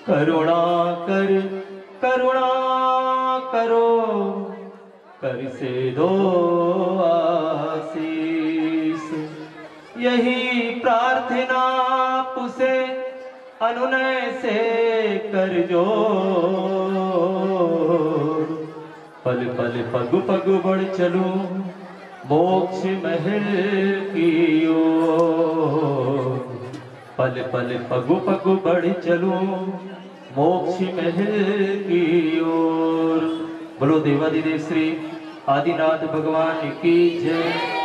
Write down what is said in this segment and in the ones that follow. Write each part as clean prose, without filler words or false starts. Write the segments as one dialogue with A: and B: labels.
A: करुणा कर करुणा करो, कर से दो आशीष। यही प्रार्थना पुसे अनुनय से कर जो, पल पल पग पग बढ़ चलूं मोक्ष महल की ओर। पल पल पग पग बढ़ चलूं मोक्ष महल की ओर। बोलो देवादिदेव श्री आदिनाथ भगवान की जय।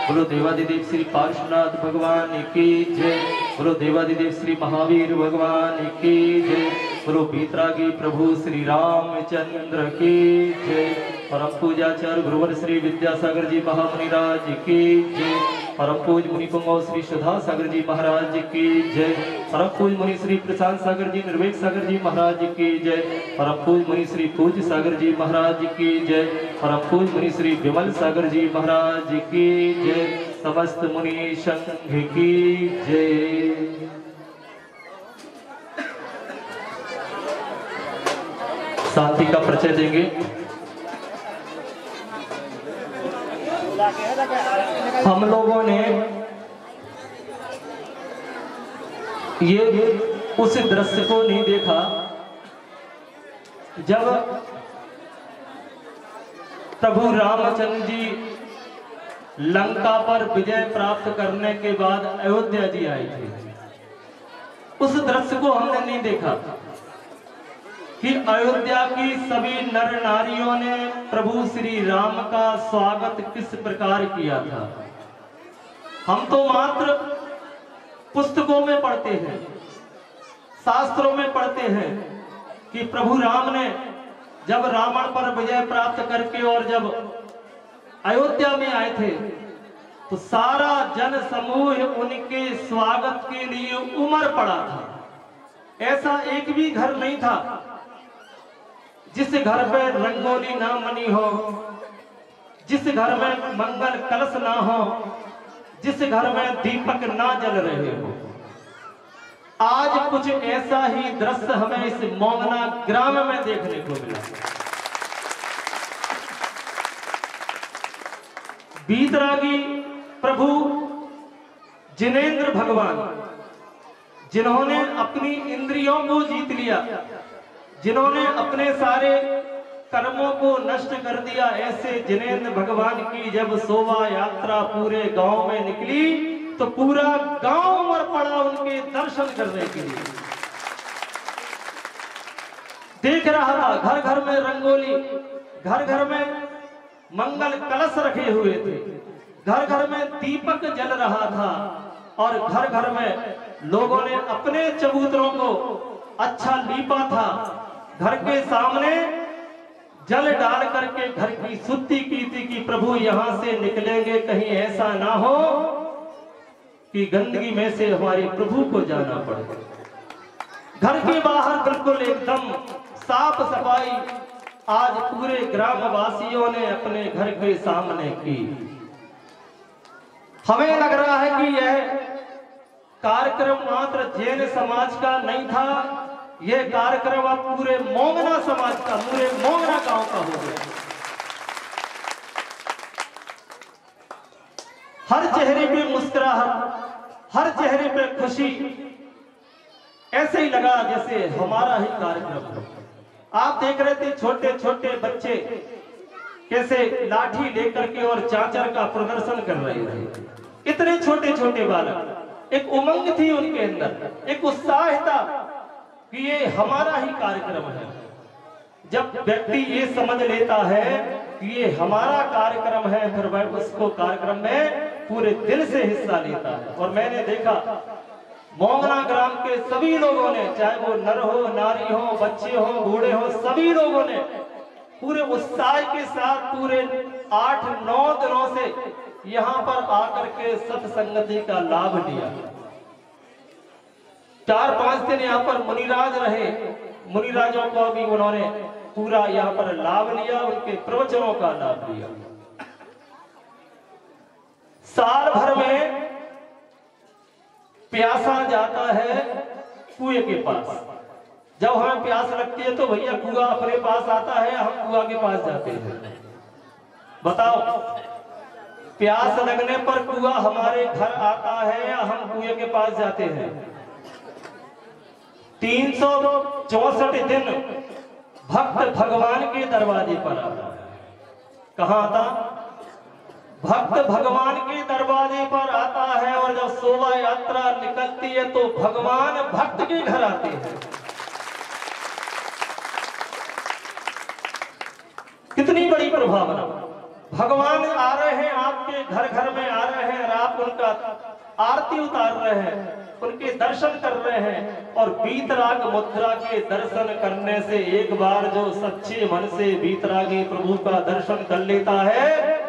A: बोलो देवादिदेव श्री पार्श्वनाथ भगवान की जय। बोलो देवादिदेव श्री महावीर भगवान की जय। बोलो बीतरागी प्रभु श्री रामचंद्र की जय। परम पूजाचार्य गुरुवर श्री विद्यासागर जी महामुनिराज की जय। परम पूज मुनि पुंगव श्री सुधा सागर जी महाराज की जय। परम पूज मुनि श्री प्रशांत सागर जी निर्वेक सागर जी महाराज की जय। परम पूज मुनि श्री पूज सागर जी महाराज की जय। परम पूज मुनि श्री विमल सागर जी महाराज की जय। समस्त मुनि संघ की जय। शांति का परिचय देंगे। हम लोगों ने ये उस दृश्य को नहीं देखा जब प्रभु रामचंद्र जी लंका पर विजय प्राप्त करने के बाद अयोध्या जी आए थे। उस दृश्य को हमने नहीं देखा कि अयोध्या की सभी नर नारियों ने प्रभु श्री राम का स्वागत किस प्रकार किया था। हम तो मात्र पुस्तकों में पढ़ते हैं, शास्त्रों में पढ़ते हैं कि प्रभु राम ने जब रावण पर विजय प्राप्त करके और जब अयोध्या में आए थे तो सारा जन समूह उनके स्वागत के लिए उमड़ पड़ा था। ऐसा एक भी घर नहीं था जिस घर पे रंगोली ना बनी हो, जिस घर में मंगल कलश ना हो, जिस घर में दीपक ना जल रहे हो। आज कुछ ऐसा ही दृश्य हमें इस मोंगना ग्राम में देखने को मिला। बीतरागी प्रभु जिनेंद्र भगवान जिन्होंने अपनी इंद्रियों को जीत लिया, जिन्होंने अपने सारे कर्मों को नष्ट कर दिया, ऐसे जिनेंद्र भगवान की जब शोभा यात्रा पूरे गांव में निकली तो पूरा गांव उमड़ पड़ा उनके दर्शन करने के लिए। देख रहा था घर घर में रंगोली, घर घर में मंगल कलश रखे हुए थे, घर घर में दीपक जल रहा था और घर घर में लोगों ने अपने चबूतरों को अच्छा लीपा था। घर के सामने जल डाल करके घर की शुद्धि की थी कि प्रभु यहां से निकलेंगे कहीं ऐसा ना हो कि गंदगी में से हमारे प्रभु को जाना पड़े। घर के बाहर बिल्कुल एकदम साफ सफाई आज पूरे ग्रामवासियों ने अपने घर के सामने की। हमें लग रहा है कि यह कार्यक्रम मात्र जैन समाज का नहीं था, यह कार्यक्रम अब पूरे मोंगना समाज का, पूरे मोंगना गांव का हो गया। हर चेहरे पे मुस्कुराहट, हर चेहरे पे खुशी, ऐसे ही लगा जैसे हमारा ही कार्यक्रम हो। आप देख रहे थे छोटे छोटे बच्चे कैसे लाठी लेकर के और चाचर का प्रदर्शन कर रहे थे। इतने छोटे छोटे बालक, एक उमंग थी उनके अंदर, एक उत्साह था कि ये हमारा ही कार्यक्रम है। जब व्यक्ति ये समझ लेता है कि ये हमारा कार्यक्रम है फिर वह उसको कार्यक्रम में पूरे दिल से हिस्सा लेता है। और मैंने देखा मोंगना ग्राम के सभी लोगों ने, चाहे वो नर हो, नारी हो, बच्चे हो, बूढ़े हो, सभी लोगों ने पूरे उत्साह के साथ पूरे 8-9 दिनों से यहाँ पर आकर के सत्संगति का लाभ लिया। 4-5 दिन यहाँ पर मुनिराज रहे, मुनिराजों को भी उन्होंने पूरा यहाँ पर लाभ लिया, उनके प्रवचनों का लाभ लिया। साल भर में प्यासा जाता है कुएं के पास, जब हमें प्यास लगती है तो भैया कुआं अपने पास आता है, हम कुआं के पास जाते हैं। बताओ, प्यास लगने पर कुआं हमारे घर आता है या हम कुएं के पास जाते हैं? 364 दिन भक्त भगवान के दरवाजे पर आता है। कहां आता? भक्त भगवान के दरवाजे पर आता है। और जब शोभा यात्रा निकलती है तो भगवान भक्त के घर आते हैं। कितनी बड़ी प्रभावना! भगवान आ रहे हैं, आपके घर घर में आ रहे हैं और आप उनका आरती उतार रहे हैं, उनके दर्शन कर रहे हैं। और वीतराग मुद्रा के दर्शन करने से एक बार जो सच्चे मन से वीतरागी प्रभु का दर्शन कर लेता है,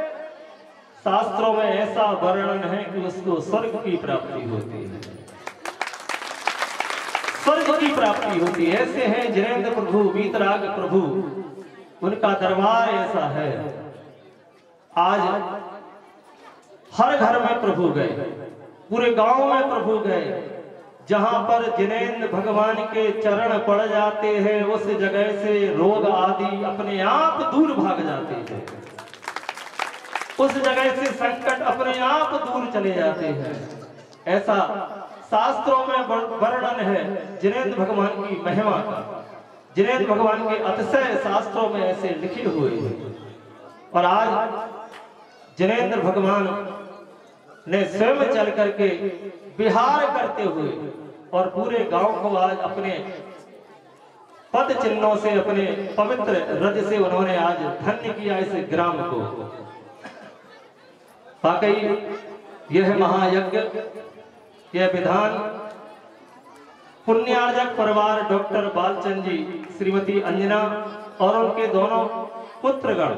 A: शास्त्रों में ऐसा वर्णन है कि उसको स्वर्ग की प्राप्ति होती है, स्वर्ग की प्राप्ति होती है। ऐसे हैं जिनेंद्र प्रभु, वीतराग प्रभु, उनका दरबार ऐसा है। आज हर घर में प्रभु गए, पूरे गांव में प्रभु गए। जहां पर जिनेंद्र भगवान के चरण पड़ जाते हैं, उस जगह से रोग आदि अपने आप दूर भाग जाते हैं, उस जगह से संकट अपने आप दूर चले जाते हैं। ऐसा शास्त्रों में वर्णन है जिनेंद्र भगवान की महिमा का। जिनेंद्र भगवान के अतिशय शास्त्रों में ऐसे लिखे हुए हैं। और आज जिनेंद्र भगवान ने स्वयं चल करके विहार करते हुए और पूरे गांव को आज अपने पद चिन्हों से, अपने पवित्र रज से उन्होंने आज धन्य किया इस ग्राम को। वाकई यह महायज्ञ, यह विधान पुण्यार्जक परिवार डॉक्टर बालचंद जी, श्रीमती अंजना और उनके दोनों पुत्रगण,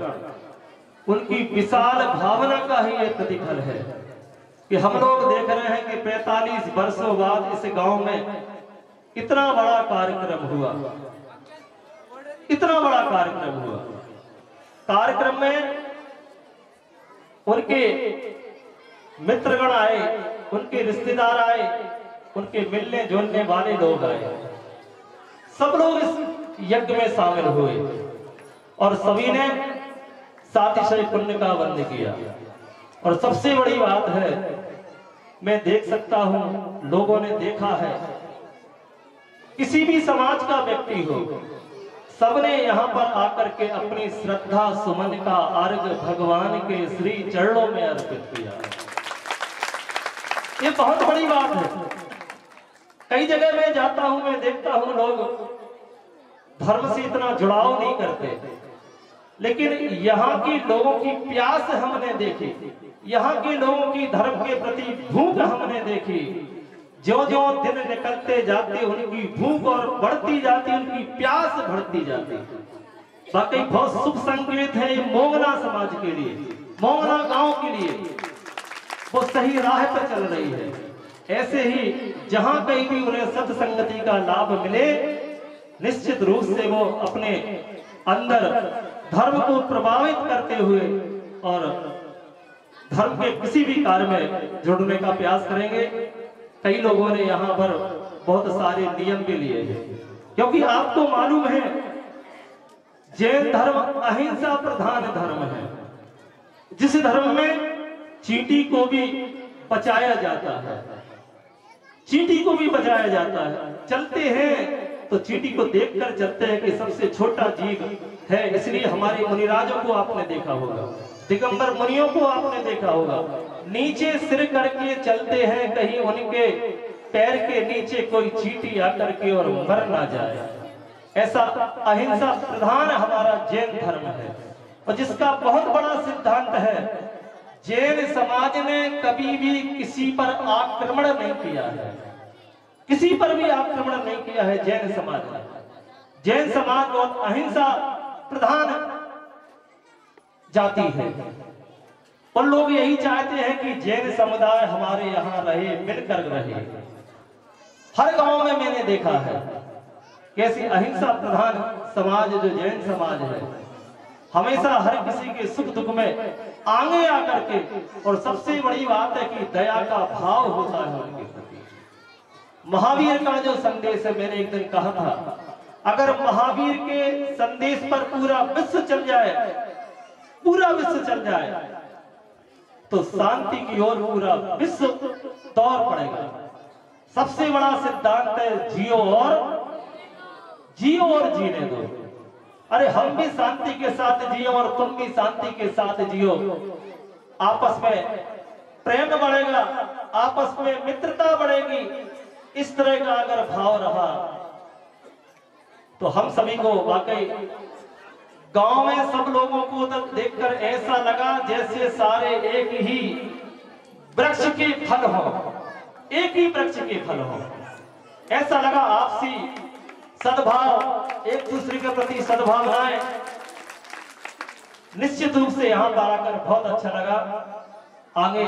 A: उनकी विशाल भावना का ही एक प्रतिफल है कि हम लोग देख रहे हैं कि 45 वर्षों बाद इस गांव में इतना बड़ा कार्यक्रम हुआ, इतना बड़ा कार्यक्रम हुआ। कार्यक्रम में उनके मित्रगण आए, उनके रिश्तेदार आए, उनके मिलने जुलने वाले लोग आए, सब लोग इस यज्ञ में शामिल हुए और सभी ने सातिशय पुण्य का वंदन किया। और सबसे बड़ी बात है, मैं देख सकता हूं, लोगों ने देखा है, किसी भी समाज का व्यक्ति हो, सबने यहां पर आकर के अपनी श्रद्धा सुमन का अर्घ भगवान के श्री चरणों में अर्पित किया। ये बहुत बड़ी बात है। कई जगह मैं जाता हूं, मैं देखता हूं लोग धर्म से इतना जुड़ाव नहीं करते, लेकिन यहाँ की लोगों की प्यास हमने देखी, यहाँ के लोगों की धर्म के प्रति भूख हमने देखी। जो दिन निकलते जाते उनकी भूख और बढ़ती जाती, उनकी प्यास बढ़ती जाती। वाकई बहुत शुभ संकेत है ये मोंगना समाज के लिए, मोंगना गांव के लिए। वो सही राह पर चल रही है। ऐसे ही जहां कहीं भी उन्हें सत्संगति का लाभ मिले, निश्चित रूप से वो अपने अंदर धर्म को प्रभावित करते हुए और धर्म के किसी भी कार्य में जुड़ने का प्रयास करेंगे। कई लोगों ने यहाँ पर बहुत सारे नियम भी लिए हैं, क्योंकि आपको मालूम है जैन धर्म अहिंसा प्रधान धर्म है, जिस धर्म में चींटी को भी बचाया जाता है, चींटी को भी बचाया जाता है। चलते हैं तो चींटी को देखकर चलते हैं कि सबसे छोटा जीव है, इसलिए हमारे मुनिराजों को आपने देखा होगा, दिगंबर मुनियों को आपने देखा होगा, नीचे सिर करके चलते हैं, कहीं उनके पैर के नीचे कोई चींटी आकर के और मर ना जाए। ऐसा अहिंसा प्रधान हमारा जैन धर्म है, और जिसका बहुत बड़ा सिद्धांत है, जैन समाज ने कभी भी किसी पर आक्रमण नहीं किया है, किसी पर भी आक्रमण नहीं किया है जैन समाज ने। जैन समाज बहुत अहिंसा प्रधान जाति है, और लोग यही चाहते हैं कि जैन समुदाय हमारे यहाँ रहे, मिलकर रहे। हर गांव में मैंने देखा है कैसी अहिंसा प्रधान समाज जो जैन समाज है, हमेशा हर किसी के सुख दुख में आगे आकर के, और सबसे बड़ी बात है कि दया का भाव होता है उनके प्रति। महावीर का जो संदेश है, मैंने एक दिन कहा था अगर महावीर के संदेश पर पूरा विश्व चल जाए, पूरा विश्व चल जाए, तो शांति की ओर पूरा विश्व दौड़ पड़ेगा। सबसे बड़ा सिद्धांत है जियो और जीने दो। अरे हम भी शांति के साथ जियो और तुम भी शांति के साथ जियो। आपस में प्रेम बढ़ेगा, आपस में मित्रता बढ़ेगी। इस तरह का अगर भाव रहा तो हम सभी को वाकई गांव में सब लोगों को देखकर ऐसा लगा जैसे सारे एक ही वृक्ष के फल हो, एक ही वृक्ष के फल हो। ऐसा लगा आपसी सद्भाव, एक दूसरे के प्रति सद्भावनाएं। निश्चित रूप से यहां पर आकर बहुत अच्छा लगा। आगे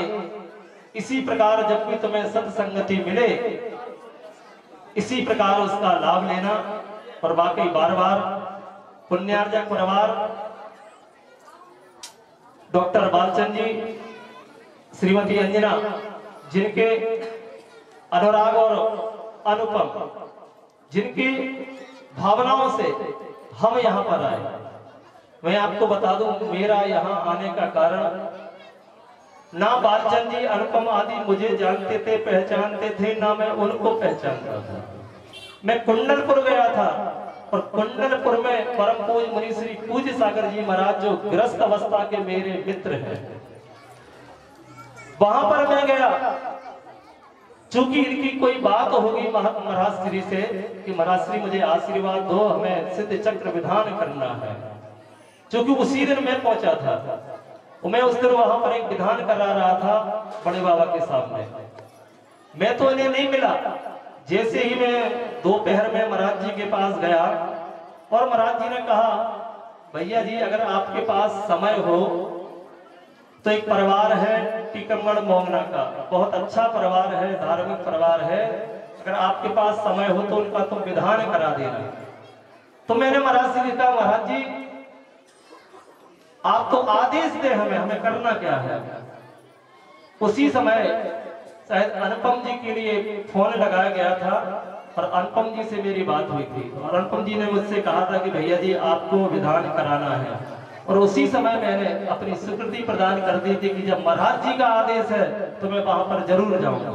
A: इसी प्रकार जब भी तुम्हें सत्संगति मिले, इसी प्रकार उसका लाभ लेना। और वाकई बार बार पुण्यार्जक परिवार डॉक्टर बालचंद जी, श्रीमती अंजना, जिनके अनुराग और अनुपम, जिनकी भावनाओं से हम यहाँ पर आए। मैं आपको बता दूं, मेरा यहाँ आने का कारण ना बालचंद जी, अनुपम आदि मुझे जानते थे, पहचानते थे, ना मैं उनको पहचानता था। मैं कुंडलपुर गया था और कुंडलपुर में परम पूज्य मुनि श्री पूज्य सागर जी महाराज, जो गृहस्थ अवस्था के मेरे मित्र हैं, वहां पर मैं गया। चूंकि इनकी कोई बात होगी महाराज श्री से कि महाराज श्री मुझे आशीर्वाद दो, हमें सिद्ध चक्र विधान करना है। चूंकि उसी दिन मैं पहुंचा था, मैं उस दिन वहां पर एक विधान करा रहा था बड़े बाबा के सामने। मैं तो इन्हें नहीं मिला। जैसे ही मैं दोपहर में महाराज जी के पास गया और महाराज जी ने कहा, भैया जी अगर आपके पास समय हो तो एक परिवार है टीकमगढ़ मोंगना का, बहुत अच्छा परिवार है, धार्मिक परिवार है, अगर आपके पास समय हो तो उनका तुम विधान करा देना। तो मैंने महाराज जी से कहा, महाराज जी आप तो आदेश दे, हमें करना क्या है। उसी समय शायद अनुपम जी के लिए फोन लगाया गया था और अनुपम जी से मेरी बात हुई थी और अनुपम जी ने मुझसे कहा था कि भैया जी आपको विधान कराना है। और उसी समय मैंने अपनी स्वीकृति प्रदान कर दी थी कि जब महाराज जी का आदेश है तो मैं वहां पर जरूर जाऊंगा।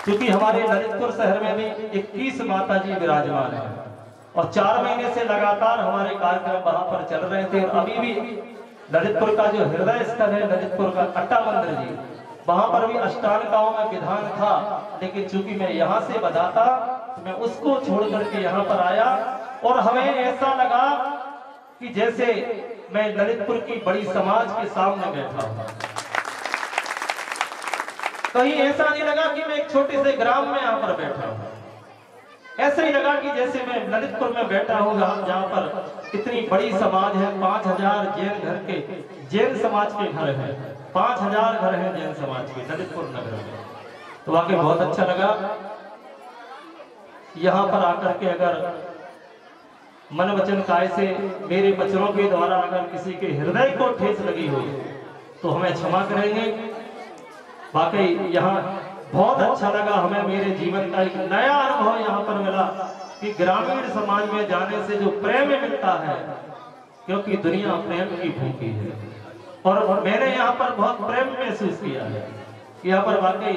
A: क्योंकि हमारे ललितपुर शहर में भी 21 माता जी विराजमान है और 4 महीने से लगातार हमारे कार्यक्रम वहां पर चल रहे थे। और अभी भी ललितपुर का जो हृदय स्थल है, ललितपुर का अट्टा मंदिर जी, वहां पर भी अष्टांगाओं में विधान था, लेकिन चूंकि मैं यहाँ से बधाता तो मैं उसको छोड़ करके यहाँ पर आया। और हमें ऐसा लगा कि जैसे मैं ललितपुर की बड़ी समाज के सामने बैठा हूँ। कहीं ऐसा नहीं लगा कि मैं एक छोटे से ग्राम में यहाँ पर बैठा हूँ। ऐसे ही लगा कि जैसे मैं ललितपुर में बैठा हूँ, जहाँ पर इतनी बड़ी समाज है। 5000 जैन घर के, जैन समाज के घर है, 5000 घर हैं जैन समाज के ललितपुर नगर में। तो वाकई बहुत अच्छा लगा यहाँ पर आकर के। अगर मन वचन काय से मेरे वचनों के द्वारा अगर किसी के हृदय को ठेस लगी हो तो हमें क्षमा करेंगे। वाकई यहाँ बहुत अच्छा लगा हमें। मेरे जीवन का एक नया अनुभव यहाँ पर मिला कि ग्रामीण समाज में जाने से जो प्रेम मिलता है, क्योंकि दुनिया प्रेम की भूखी है। और मैंने यहाँ पर बहुत प्रेम महसूस किया है। यहाँ पर वाकई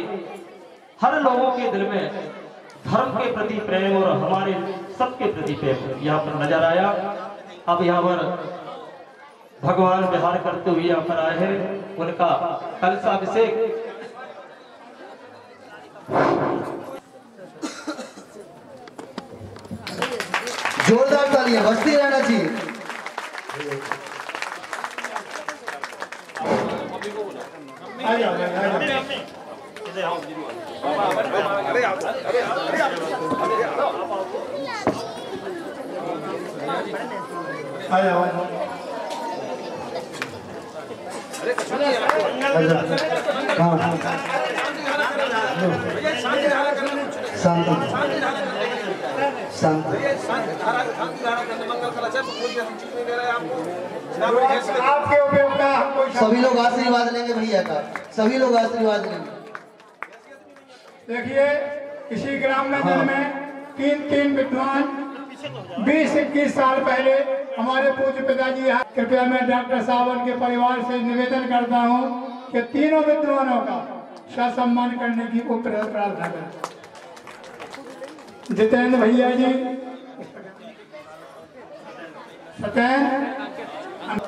A: हर लोगों के दिल में धर्म के प्रति प्रेम और हमारे सबके प्रति प्रेम यहाँ पर नजर आया। अब यहाँ पर भगवान विहार करते हुए यहाँ पर आए हैं, उनका कलशाभिषेक।
B: जोरदार तालियां बजती रहना चाहिए।
C: आपके उपयोग का
B: सभी लोग आशीर्वाद लेंगे भैया का, सभी लोग आशीर्वाद लेंगे।
C: देखिए इसी ग्राम नगर में तीन विद्वान 20-21 साल पहले हमारे पूज्य पिताजी यहाँ। कृपया मैं डॉक्टर सावन के परिवार से निवेदन करता हूँ कि तीनों विद्वानों का सम्मान करने की वो प्रार्थना करें। जितेंद्र भैया जी,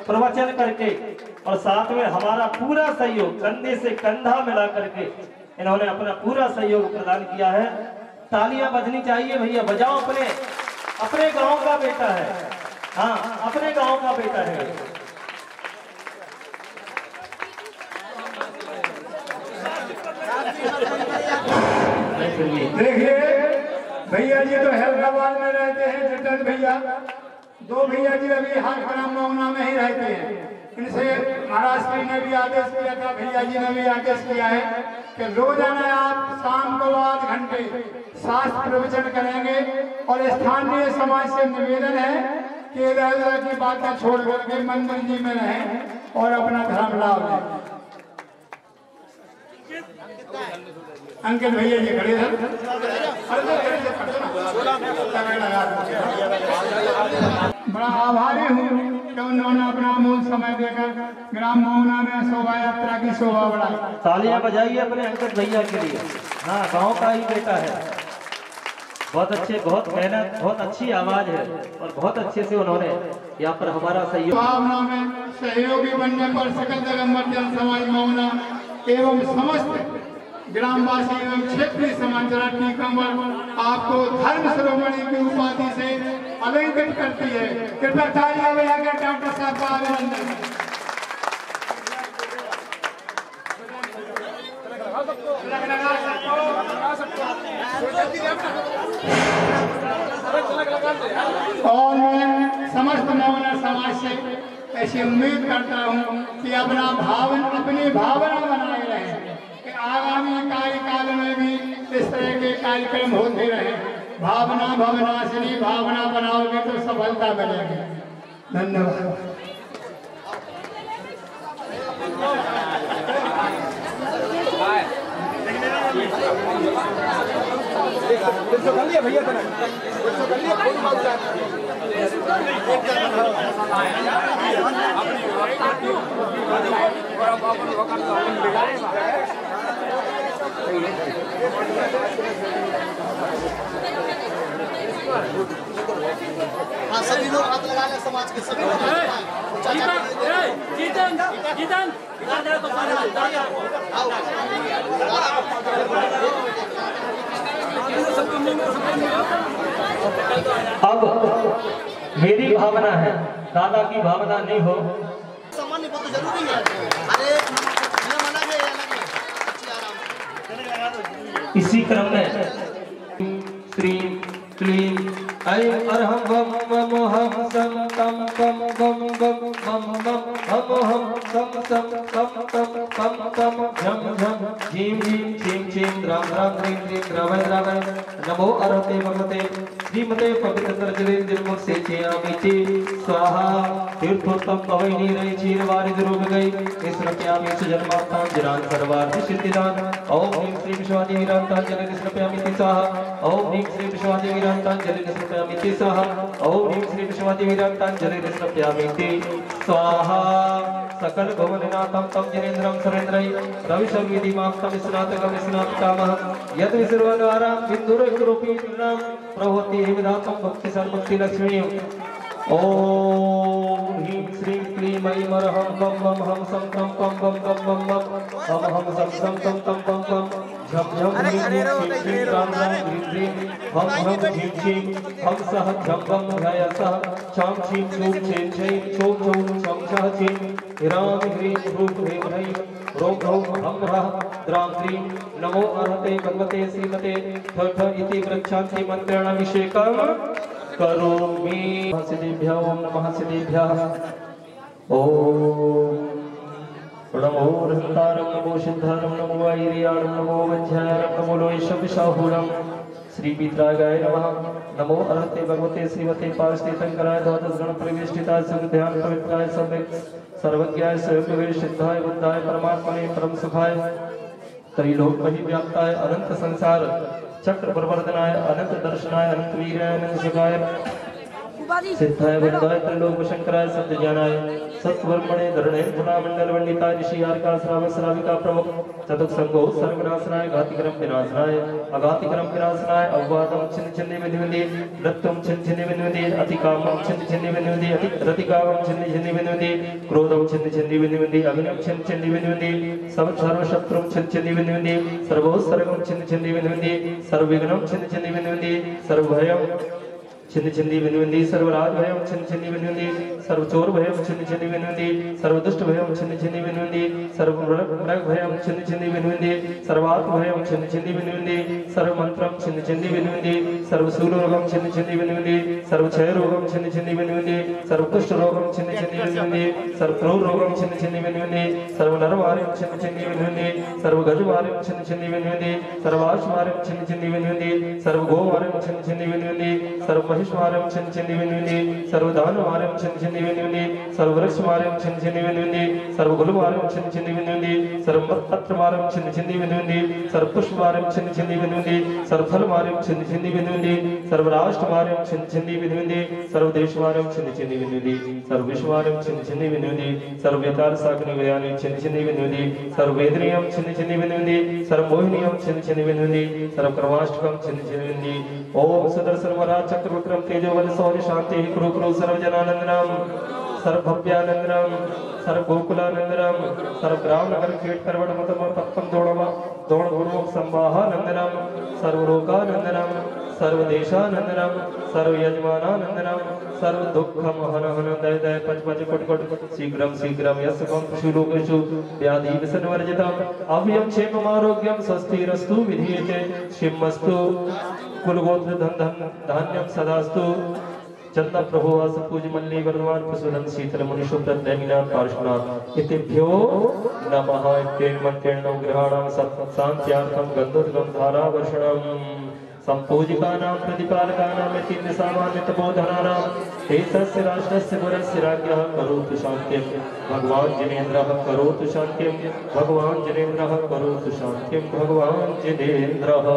A: प्रवचन करके और साथ में हमारा पूरा सहयोग कंधे से कंधा मिला करके इन्होंने अपना पूरा सहयोग प्रदान किया है। तालियां बजनी चाहिए भैया, बजाओ। अपने गांव का बेटा है, हाँ अपने गांव का बेटा है।
C: देखिए भैया जी तो हैदराबाद में रहते हैं, जितेंद्र भैया। दो भैया जी अभी हाल ग्राम मऊना में ही रहते हैं। इनसे महाराज श्री ने भी आदेश किया था, भैया जी ने भी आदेश किया है कि रोजाना आप शाम को 8 घंटे शास्त्र प्रवचन करेंगे। और स्थानीय समाज से निवेदन है कि इधर की बातें छोड़ करके मंदिर जी में रहें और अपना धर्म लाभ लें। अंकित भैया जी खड़े हैं। बड़ा आभारी हूँ कि उन्होंने अपना अमूल्य समय देकर ग्राम मऊना में शोभा यात्रा की शोभा बढ़ाई।
A: तालियां बजाइए अपने अंकित भैया के लिए। हाँ गांव का ही बेटा है, बहुत अच्छे, बहुत मेहनत, बहुत अच्छी आवाज है और बहुत अच्छे से उन्होंने यहाँ पर हमारा सहयोग।
C: भावना में सहयोगी बनने पर सकल दिगंबर जन समाज मऊना एवं समस्त ग्रामवासी एवं क्षेत्रीय समाचार टीकमगढ़ आपको धर्म शिरोमणि की उपाधि से अलंकृत करती है। कृपया तालियां बजाकर डॉक्टर साहब का अभिनंदन। और मैं समस्त मऊना समाज से ऐसी उम्मीद करता हूँ कि अपनी भावना बनाए रहे कि आगामी कार्यकाल में भी इस तरह के कार्यक्रम होते रहे। भावना भवनाशिनी, भावना बनाओगे तो सफलता मिलेगी। धन्यवाद। भैया
B: हाँ सभी लोग हाथ लगा लें, समाज के सभी लोग।
A: अब मेरी भावना है, दादा की भावना नहीं हो।
B: सम्मान तो जरूरी है। अरे ये मना है, ये अलग है। आराम।
A: इसी क्रम में श्री क्लीं ऐं अरहं वं मम हम सं तम पम बम बम मम मम हम हम सम सम तम तम पम पम झम झम झीं झीं छीं छीं द्रां द्रां द्रीं द्रीं द्रावय द्रावय नमो अरहते भगवते श्रीमते पवित्र जलेन्द्र से चेयामिति स्वाहा। तीर्थोत्तम पवनी रही क्षीरवारिधि रूप गई इस रप्यामि सुजन्मात्तां जनान सर्वार्थ सिद्धिदान। ओम ह्रीं श्री विश्वादेवी रामतांजलि निष्प्रप्यामिति स्वाहा। ओम ह्रीं श्री विश्वादेवी रामतांजलि निष्प्रप्यामिति स्वाहा। ओम ह्रीं श्री विश्वादेवी रामतांजलि निष्प्रप्यामिति स्वाहा। सकल भुवननाथं तं जनेन्द्रं सुरेन्द्रं रविशर्विधिमाप्तं स्नातकं स्नातकामः यत् विसर्वद्वारा बिन्दुररूपीणां प्रभवति विधातं भक्ति सर्वभक्ति लक्ष्मी। ओम ह्रीं श्रीं क्लीं ऐं अरहं बम बम हम सं तम पम बम बम बम बम हम हम सं सं तम तम पम पम झम झम ह्रीं ह्रीं श्रीं श्रीं राम राम ह्रीं ह्रीं हम हम झीं झीं हम सह झम बम ध्याय सह चां छीं छूं छें छें छो छो छम छह छीं राम ह्रीं ह्रूं ह्रीं ह्रीं रों रों हम रः द्रां द्रीं नमो अर्हते भगवते श्रीमते ठ ठ इति वृक्षान्ति मन्त्रेणाभिषेकं करोमि। सिद्धिभ्यो ओम नमः सिद्धिभ्यः। ओम नमो हृतारं नमो सिद्धारं नमो ऐरियाणं नमो वज्रायं नमो लोहिषविशाहूरं श्री पित्रागाय नमः। नमो अर्हते भगवते श्रीमते पार्श्वेतंकराय द्वादश गण प्रविष्टिताय संध्यान पवित्राय सर्वज्ञाय स्वयं सिद्धाय बुद्धाय परमात्मने परम सुखाय त्रैलोक महिव्याप्ताय अनंत संसार चक्र प्रवर्तनाय अनंत दर्शनाय अनंत वीराय अनंत शिवाय सिद्धाय वरदाय त्रिलोक शंकराय सत्य ज्ञानाय सत्वर्मणे धरणे गुणामंडल वंदिताय ऋषि आर्का श्रावक श्राविका प्रमुख चतुर्थ संगो सर्वनाशनाय घातिक्रम विनाशनाय अघातिक्रम विनाशनाय अववादम छिन्न छिन्न विनिविदे रक्तम छिन्न छिन्न विनिविदे अतिकामम छिन्न छिन्न विनिविदे अतिरतिकामम छिन्न छिन्न विनिविदे क्रोधम छिन्न छिन्न विनिविदे अग्निम छिन्न छिन्न विनिविदे सर्व शत्रुम छिन्न छिन्न विनिविदे सर्वोत्सर्गम छिन्न छिन्न विनिविदे सर्वविघ्नम छिन्न छिन्न विनिविदे सर्वभयम छिन्न छिन्नी विनिविदे सर्वराज भयम छिन्न छिन्नी विनिविदे सर्वचोर भयम छिन्न छिन्नी विनिविदे सर्वदुष्ट भयम छिन्न छिन्नी विनिविदे सर्वमृग भयम छिन्न छिन्नी विनिविदे सर्वात्म भयम छिन्न छिन्नी विनिविदे सर्वमंत्रम छिन्न छिन्नी विनिविदे सर्वशूल रोगम छिन्न छिन्नी विनिविदे सर्वक्षय रोगम छिन्न छिन्नी विनिविदे सर्वकुष्ठ रोगम छिन्न छिन्नी विनिविदे सर्वक्रोध रोगम छिन्न छिन्नी विनिविदे सर्वनरवार्यम छिन्न छिन्नी विनिविदे सर्वगजवार्यम छिन्न छिन्नी विनिविदे सर्वाश्वार्यम छिन्न छिन्नी विनिविदे सर्वगोवार्यम छिन्न छिन्नी विनिविदे सर्व महिष्वार्यम छिन्न छिन्नी विनिविदे सर्वदानवार्यम छिन्न छिन्नी विनिविदे सर्ववृक्षवार्यम छिन्न छिन्नी विनिविदे सर्वगुलवार्यम छिन्न छिन्नी विनिविदे सर्वपत्रवार्यम छिन्न छिन्नी विनिविदे सर्वपुष्पवार्यम छिन्न छिन्नी विनिविदे सर्वफलवार्यम छिन्न छिन्नी विनिविदे सर्वराष्ट्रवार्यम छिन्न छिन्नी विनिविदे सर्वदेशवार्यम छिन्न छिन्नी विनिविदे सर्वविश्ववार्यम छिन्न छिन्नी विनिविदे सर्वव्याकार साग्नि व्यानि छिन्न छिन्नी विनिविदे सर्ववेदनीयम छिन्न छिन्नी विनिविदे सर्वमोहिनीयम छिन्न छिन्नी विनिविदे सर्वकर्माष्टकम छिन्न छिन्नी विनिविदे ओम सुदर्शन वरा चक्र विक्रम तेजो बल शौर्य शांति कुरु कुरु सर्वजनानंदनम सर्वभव्यानंदनम सर्वगोकुलानंदनम सर्वग्राम नगर कीट करवण मतम पत्तम दौड़ संवाहानंदनम सर्वलोकानंदनम सर्वदेशानंदनम सर्वयजमानानंदनम सर्व दुःखम हन हन दय दय पच पच कुट कुट शीघ्रम शीघ्रम यस्सुकम शुलोकेषु व्याधि विसनवर्जितम अभयम क्षेमम आरोग्यम स्वस्तिरस्तु विधीयते शिवमस्तु कुलगोत्र धन धान्यम सदास्तु चंदा प्रभुवास पूज्य मल्ली वर्धमान प्रसुदन शीतल मनुष्य प्रत्यमिना पार्श्वनाथ इतिभ्यो नमः तेन मंत्रेण ग्रहाणां शांत्यार्थं गंधोद्गम धारा वर्षणं संपूजिकानां प्रतिपालकानां यतिन्द सामान्य तपोधनानां देशस्य राष्ट्रस्य पुरस्य राज्ञः करोतु शान्तिं भगवान् जिनेन्द्रः करोतु शान्तिं भगवान् जिनेन्द्रः करोतु शान्तिं भगवान् जिनेन्द्रः